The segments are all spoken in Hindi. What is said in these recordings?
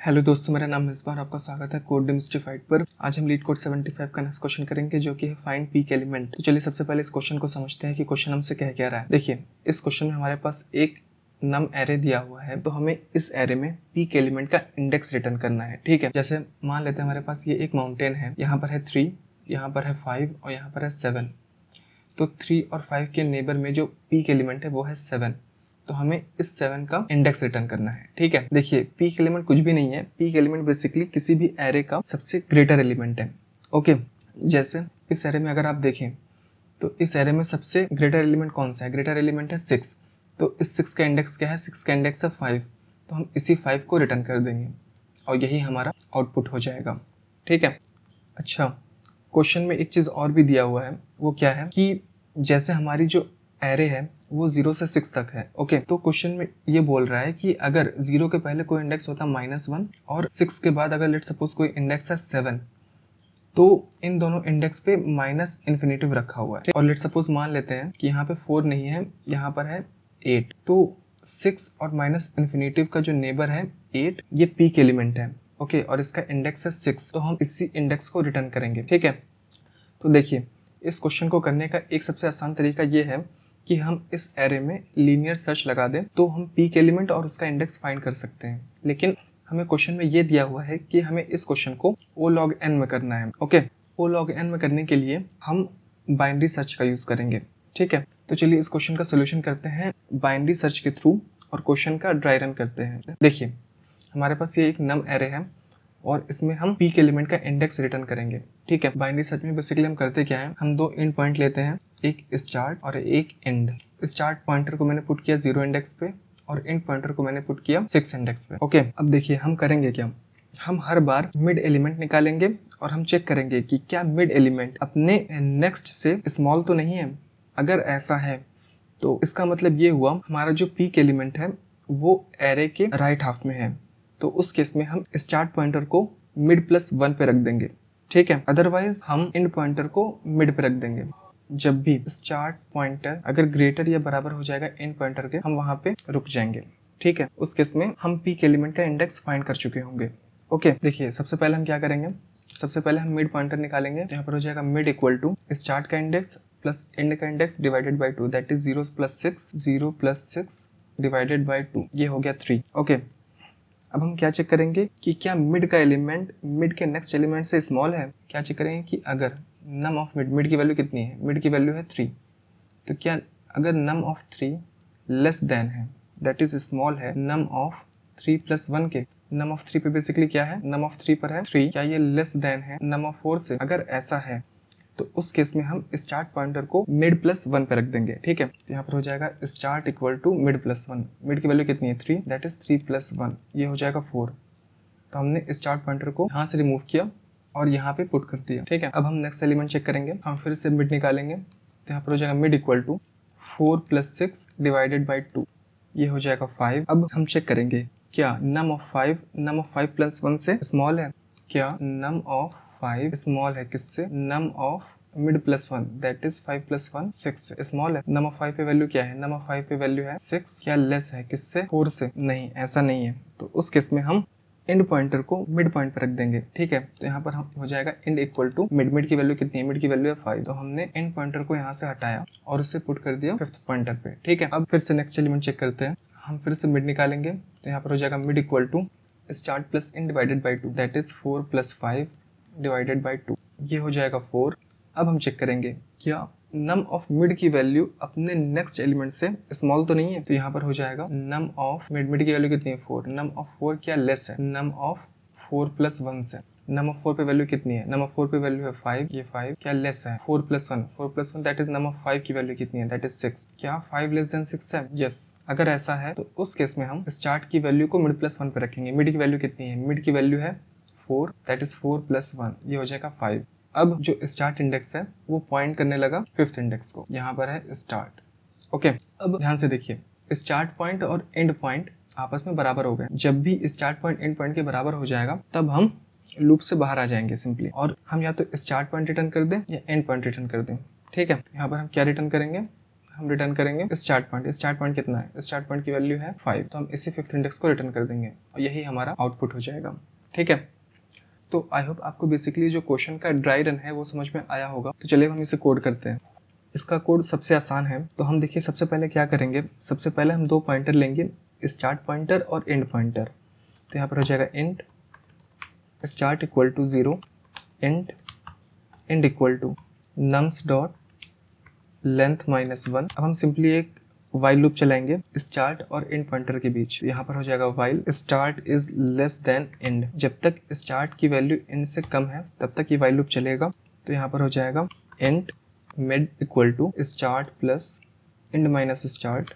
हेलो दोस्तों, मेरा नाम मिसबा और आपका स्वागत है कोड डिमिस्टिफाइड पर। आज हम लीड कोड 75 का नेक्स्ट क्वेश्चन करेंगे जो कि है फाइंड पीक एलिमेंट। तो चलिए सबसे पहले इस क्वेश्चन को समझते हैं कि क्वेश्चन हमसे कह क्या रहा है। देखिए, इस क्वेश्चन में हमारे पास एक नम एरे दिया हुआ है, तो हमें इस एरे में पीक एलिमेंट का इंडेक्स रिटर्न करना है। ठीक है, जैसे मान लेते हैं हमारे पास ये एक माउंटेन है, यहाँ पर है 3, यहाँ पर है 5 और यहाँ पर है 7। तो 3 और 5 के नेबर में जो पीक एलिमेंट है वो है 7। तो हमें इस 7 का इंडेक्स रिटर्न करना है। ठीक है, देखिए पीक एलिमेंट कुछ भी नहीं है। पीक एलिमेंट बेसिकली किसी भी एरे का सबसे ग्रेटर एलिमेंट है। ओके, जैसे इस एरे में अगर आप देखें तो इस एरे में सबसे ग्रेटर एलिमेंट कौन सा है? ग्रेटर एलिमेंट है 6। तो इस 6 का इंडेक्स क्या है? 6 का इंडेक्स है 5। तो हम इसी 5 को रिटर्न कर देंगे और यही हमारा आउटपुट हो जाएगा। ठीक है, अच्छा क्वेश्चन में एक चीज़ और भी दिया हुआ है, वो क्या है कि जैसे हमारी जो एरे है वो 0 से 6 तक है। ओके, तो क्वेश्चन में ये बोल रहा है कि अगर 0 के पहले कोई इंडेक्स होता -1 और 6 के बाद अगर लेट सपोज कोई इंडेक्स है 7, तो इन दोनों इंडेक्स पे माइनस इन्फिनेटिव रखा हुआ है। और लेट सपोज मान लेते हैं कि यहाँ पे 4 नहीं है, यहाँ पर है 8। तो 6 और माइनस इन्फिनेटिव का जो नेबर है 8, ये पीक एलिमेंट है। ओके, और इसका इंडेक्स है 6, तो हम इसी इंडेक्स को रिटर्न करेंगे। ठीक है, तो देखिए इस क्वेश्चन को करने का एक सबसे आसान तरीका ये है कि हम इस एरे में लीनियर सर्च लगा दें तो हम पीक एलिमेंट और उसका इंडेक्स फाइंड कर सकते हैं। लेकिन हमें क्वेश्चन में ये दिया हुआ है कि हमें इस क्वेश्चन को O log n में करना है। ओके, O log n में करने के लिए हम बाइनरी सर्च का यूज़ करेंगे। ठीक है, तो चलिए इस क्वेश्चन का सोल्यूशन करते हैं बाइनरी सर्च के थ्रू और क्वेश्चन का ड्राई रन करते हैं। देखिए हमारे पास ये एक नम एरे है और इसमें हम पीक एलिमेंट का इंडेक्स रिटर्न करेंगे। ठीक है, बाइनरी सर्च में बेसिकली हम करते क्या है, हम दो एंड पॉइंट लेते हैं, एक स्टार्ट और एक एंड। स्टार्ट पॉइंटर को मैंने पुट किया 0 इंडेक्स पे और एंड पॉइंटर को मैंने पुट किया 6 इंडेक्स पे। ओके, अब देखिए हम करेंगे क्या, हम हर बार मिड एलिमेंट निकालेंगे और हम चेक करेंगे कि क्या मिड एलिमेंट अपने नेक्स्ट से स्मॉल तो नहीं है। अगर ऐसा है तो इसका मतलब ये हुआ हमारा जो पीक एलिमेंट है वो एरे के राइट हाफ में है। तो उस केस में हम स्टार्ट पॉइंटर को मिड प्लस 1 पे रख देंगे। ठीक है, अदरवाइज हम एंड पॉइंटर को मिड पे रख देंगे। जब भी स्टार्ट पॉइंटर अगर ग्रेटर या बराबर हो जाएगा एंड पॉइंटर के, हम वहां पे रुक जाएंगे। ठीक है, उस केस में हम पीक एलिमेंट का इंडेक्स फाइंड कर चुके होंगे। ओके, देखिए सबसे पहले हम क्या करेंगे, सबसे पहले हम मिड पॉइंटर निकालेंगे। यहाँ पर हो जाएगा मिड इक्वल टू स्टार्ट का इंडेक्स प्लस एंड का index divided by 2, that is 0 plus 6, 0 plus 6 divided by 2, ये हो गया 3। ओके, अब हम क्या चेक करेंगे कि क्या मिड का एलिमेंट मिड के नेक्स्ट एलिमेंट से स्मॉल है। क्या चेक करेंगे कि अगर नम ऑफ मिड, मिड की वैल्यू कितनी है, मिड की वैल्यू है 3, तो क्या अगर नम ऑफ 3 लेस देन है, दैट इज स्मॉल है नम ऑफ 3 प्लस 1 के। नम ऑफ 3 पे बेसिकली क्या है, नम ऑफ 3 पर है 3, क्या ये लेस देन है नम ऑफ 4 से? अगर ऐसा है तो उस केस में हम स्टार्ट पॉइंटर को मिड प्लस 1 पे रख देंगे। ठीक है, तो यहाँ पर हो जाएगा start equal to mid plus 1। Mid की वैल्यू कितनी है 3, दैट इज 3 प्लस 1, ये हो जाएगा 4। तो हमने स्टार्ट पॉइंटर को यहाँ से रिमूव किया और यहाँ पे पुट कर दिया। ठीक है, अब हम नेक्स्ट एलिमेंट चेक करेंगे, हम फिर से मिड निकालेंगे। तो यहाँ पर हो जाएगा mid equal to 4 plus 6 divided by 2, ये हो जाएगा 5। अब हम चेक करेंगे क्या नम ऑफ 5 प्लस 1 से स्मॉल है। क्या नम ऑफ 5 स्मॉल है किससे? Num of mid plus 1, that is 5 plus 1 6 small है। नम ऑफ 5 पे वैल्यू क्या है, नम ऑफ 5 पे वैल्यू है 6, क्या लेस है किससे? 4 से? नहीं, ऐसा नहीं है। तो उस केस में हम एंड पॉइंटर को मिड पॉइंट पर रख देंगे। ठीक है, तो यहाँ पर हम हो जाएगा end equal to mid. Mid की वैल्यू कितनी है, मिड की वैल्यू है 5, तो हमने एंड पॉइंटर को यहाँ से हटाया और उसे पुट कर दिया 5th पॉइंटर पे। ठीक है, अब फिर से नेक्स्ट एलिमेंट चेक करते हैं, हम फिर से मिड निकालेंगे। तो यहाँ पर हो जाएगा mid equal to start plus end divided by 2, that is 4 plus 5 divided by 2, ये हो जाएगा 4। अब हम चेक करेंगे क्या नम ऑफ मिड की वैल्यू अपने नेक्स्ट एलिमेंट से स्मॉल तो नहीं है। तो यहाँ पर हो जाएगा नम ऑफ मिड, मिड की वैल्यू कितनी है 4, नम ऑफ 4 क्या लेस है नम ऑफ 4 प्लस 1 से। नम ऑफ 4 पे वैल्यू कितनी है, नम ऑफ 4 पे वैल्यू है 5, ये 5 क्या लेस है 4 plus 1, 4 plus 1 that is num of 5 की वैल्यू कितनी है, दैट इज 6, क्या 5 लेस देन 6 है? यस। अगर ऐसा है तो उस केस में हम स्टार्ट की वैल्यू को मिड प्लस 1 पे रखेंगे। मिड की वैल्यू कितनी है, मिड की वैल्यू है 4, दैट इज 4 प्लस 1, ये हो जाएगा 5। अब जो स्टार्ट इंडेक्स है वो पॉइंट करने लगा 5th इंडेक्स को, यहाँ पर है स्टार्ट। ओके, अब ध्यान से देखिए, स्टार्ट पॉइंट और एंड पॉइंट आपस में बराबर हो गए। जब भी स्टार्ट पॉइंट एंड पॉइंट के बराबर हो जाएगा तब हम लूप से बाहर आ जाएंगे सिंपली, और हम या तो स्टार्ट पॉइंट रिटर्न कर दें या एंड पॉइंट रिटर्न कर दें। ठीक है, यहाँ पर हम क्या रिटर्न करेंगे, हम रिटर्न करेंगे स्टार्ट पॉइंट। स्टार्ट पॉइंट कितना है? स्टार्ट पॉइंट की वैल्यू है 5, तो हम इसी 5th इंडेक्स को रिटर्न कर देंगे और यही हमारा आउटपुट हो जाएगा। ठीक है, तो आई होप आपको बेसिकली जो क्वेश्चन का ड्राई रन है वो समझ में आया होगा। तो चलिए हम इसे कोड करते हैं। इसका कोड सबसे आसान है। तो हम देखिए सबसे पहले क्या करेंगे, सबसे पहले हम 2 पॉइंटर लेंगे, स्टार्ट पॉइंटर और एंड पॉइंटर। तो यहाँ पर हो जाएगा int start equal to 0, int end equal to nums dot length -1। अब हम सिंपली एक वाइल लूप चलाएंगे स्टार्ट और एंड पॉइंटर के बीच। यहाँ पर हो जाएगा while start is less than end. जब तक स्टार्ट की वैल्यू एंड से कम है तब तक ये वाइल लूप चलेगा। तो यहाँ पर हो जाएगा end mid equal to start plus end minus start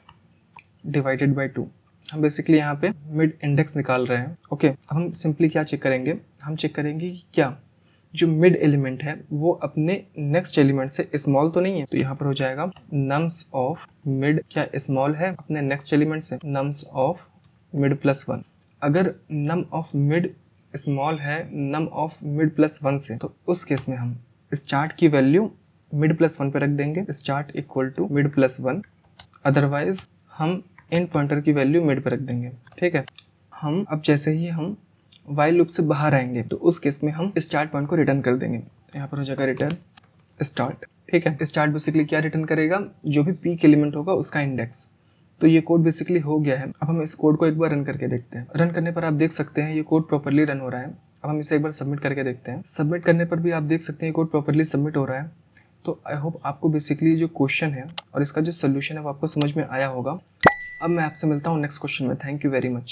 divided by 2। हम बेसिकली यहाँ पे मिड इंडेक्स निकाल रहे हैं। ओके, अब हम सिंपली क्या चेक करेंगे, हम चेक करेंगे कि क्या जो मिड एलिमेंट है वो अपने नेक्स्ट एलिमेंट से स्मॉल तो नहीं है। तो यहाँ पर हो जाएगा नम्स ऑफ मिड क्या स्मॉल है अपने नेक्स्ट एलिमेंट से, नम्स ऑफ मिड +1। अगर नम ऑफ मिड स्मॉल है नम ऑफ मिड +1 से, तो उस केस में हम स्टार्ट की वैल्यू मिड +1 पे रख देंगे, start equal to mid +1। Otherwise हम एंड पॉइंटर की वैल्यू मिड पे रख देंगे। ठीक है, हम अब जैसे ही हम वाइल लूप से बाहर आएंगे तो उस केस में हम स्टार्ट पॉइंट को रिटर्न कर देंगे। तो यहाँ पर हो जाएगा रिटर्न स्टार्ट। ठीक है, स्टार्ट बेसिकली क्या रिटर्न करेगा, जो भी पीक एलिमेंट होगा उसका इंडेक्स। तो ये कोड बेसिकली हो गया है। अब हम इस कोड को एक बार रन करके देखते हैं। रन करने पर आप देख सकते हैं ये कोड प्रॉपर्ली रन हो रहा है। अब हम इसे एक बार सबमिट करके देखते हैं। सबमिट करने पर भी आप देख सकते हैं ये कोड प्रॉपर्ली सबमिट हो रहा है। तो आई होप आपको बेसिकली जो क्वेश्चन है और इसका जो सोल्यूशन है वो आपको समझ में आया होगा। अब मैं आपसे मिलता हूँ नेक्स्ट क्वेश्चन में। Thank you very much.